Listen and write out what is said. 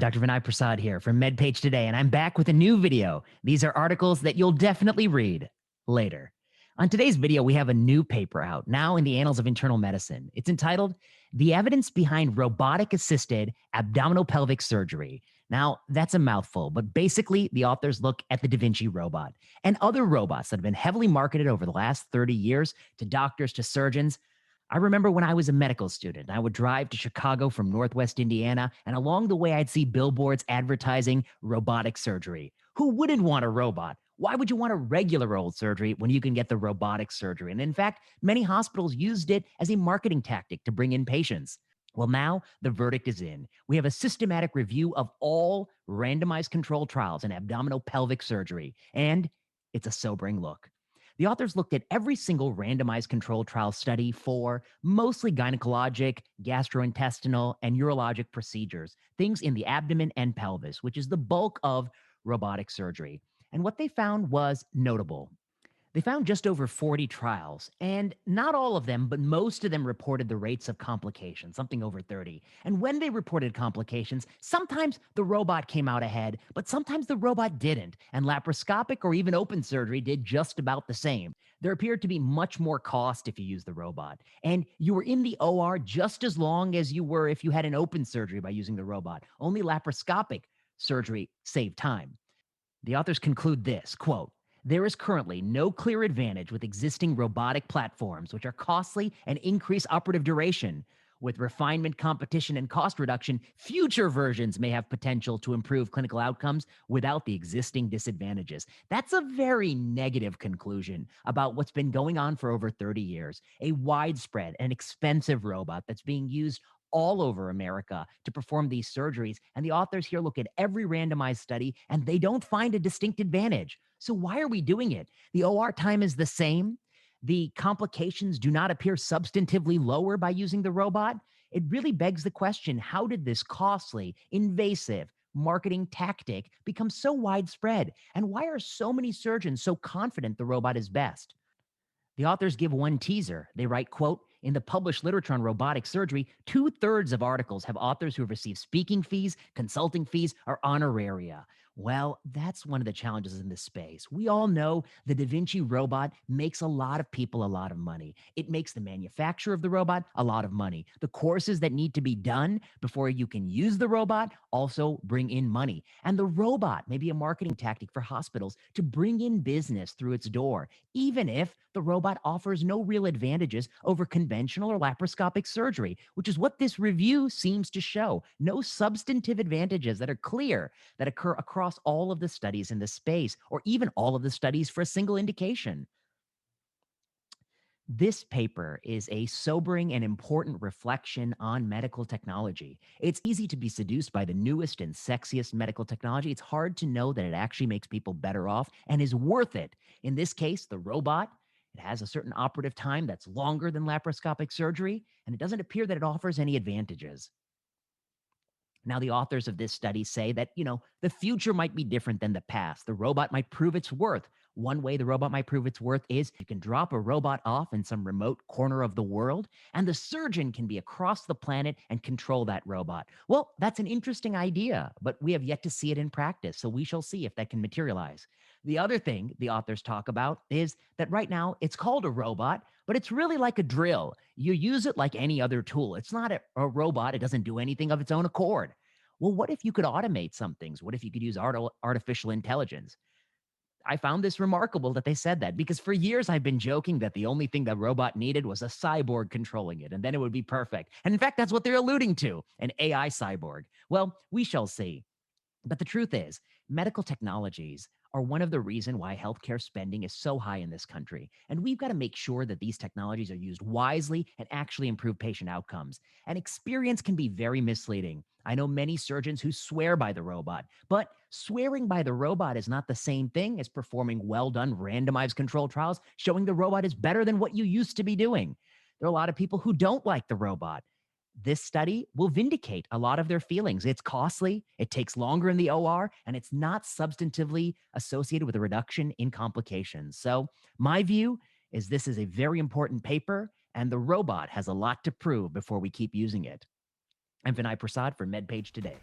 Dr. Vinay Prasad here from Medpage today, and I'm back with a new video. These are articles that you'll definitely read later. On today's video, we have a new paper out now in the Annals of Internal Medicine. It's entitled The Evidence Behind Robotic Assisted Abdominopelvic Surgery. Now, that's a mouthful, but basically, the authors look at the Da Vinci robot and other robots that have been heavily marketed over the last 30 years to doctors, to surgeons. I remember when I was a medical student, I would drive to Chicago from Northwest Indiana, and along the way, I'd see billboards advertising robotic surgery. Who wouldn't want a robot? Why would you want a regular old surgery when you can get the robotic surgery? And in fact, many hospitals used it as a marketing tactic to bring in patients. Well, now the verdict is in. We have a systematic review of all randomized controlled trials in abdominopelvic surgery, and it's a sobering look. The authors looked at every single randomized controlled trial study for mostly gynecologic, gastrointestinal, and urologic procedures, things in the abdomen and pelvis, which is the bulk of robotic surgery. And what they found was notable. They found just over 40 trials, and not all of them, but most of them reported the rates of complications, something over 30. And when they reported complications, sometimes the robot came out ahead, but sometimes the robot didn't, and laparoscopic or even open surgery did just about the same. There appeared to be much more cost if you used the robot, and you were in the OR just as long as you were if you had an open surgery by using the robot. Only laparoscopic surgery saved time. The authors conclude this, quote, there is currently no clear advantage with existing robotic platforms, which are costly and increase operative duration. With refinement, competition, and cost reduction, future versions may have potential to improve clinical outcomes without the existing disadvantages. That's a very negative conclusion about what's been going on for over 30 years. A widespread and expensive robot that's being used all over America to perform these surgeries. And the authors here look at every randomized study and they don't find a distinct advantage. So why are we doing it? The OR time is the same. The complications do not appear substantively lower by using the robot. It really begs the question, how did this costly, invasive marketing tactic become so widespread? And why are so many surgeons so confident the robot is best? The authors give one teaser. They write, quote, in the published literature on robotic surgery, 2/3 of articles have authors who have received speaking fees, consulting fees, or honoraria. Well, that's one of the challenges in this space. We all know the Da Vinci robot makes a lot of people a lot of money. It makes the manufacturer of the robot a lot of money. The courses that need to be done before you can use the robot also bring in money. And the robot may be a marketing tactic for hospitals to bring in business through its door, even if the robot offers no real advantages over conventional or laparoscopic surgery, which is what this review seems to show. No substantive advantages that are clear that occur across all of the studies in this space, or even all of the studies for a single indication. This paper is a sobering and important reflection on medical technology. It's easy to be seduced by the newest and sexiest medical technology. It's hard to know that it actually makes people better off and is worth it. In this case, the robot, it has a certain operative time that's longer than laparoscopic surgery, and it doesn't appear that it offers any advantages. Now, the authors of this study say that, the future might be different than the past. The robot might prove its worth. One way the robot might prove its worth is you can drop a robot off in some remote corner of the world, and the surgeon can be across the planet and control that robot. Well, that's an interesting idea, but we have yet to see it in practice, so we shall see if that can materialize. The other thing the authors talk about is that right now it's called a robot, but it's really like a drill. You use it like any other tool. It's not a robot. It doesn't do anything of its own accord. Well, what if you could automate some things? What if you could use artificial intelligence? I found this remarkable that they said that, because for years I've been joking that the only thing the robot needed was a cyborg controlling it, and then it would be perfect. And in fact, that's what they're alluding to, an AI cyborg. Well, we shall see. But the truth is, medical technologies are one of the reasons why healthcare spending is so high in this country. And we've got to make sure that these technologies are used wisely and actually improve patient outcomes. And experience can be very misleading. I know many surgeons who swear by the robot, but swearing by the robot is not the same thing as performing well-done randomized controlled trials showing the robot is better than what you used to be doing. There are a lot of people who don't like the robot. This study will vindicate a lot of their feelings. It's costly, it takes longer in the OR, and it's not substantively associated with a reduction in complications. So my view is this is a very important paper, and the robot has a lot to prove before we keep using it. I'm Vinay Prasad for Medpage Today.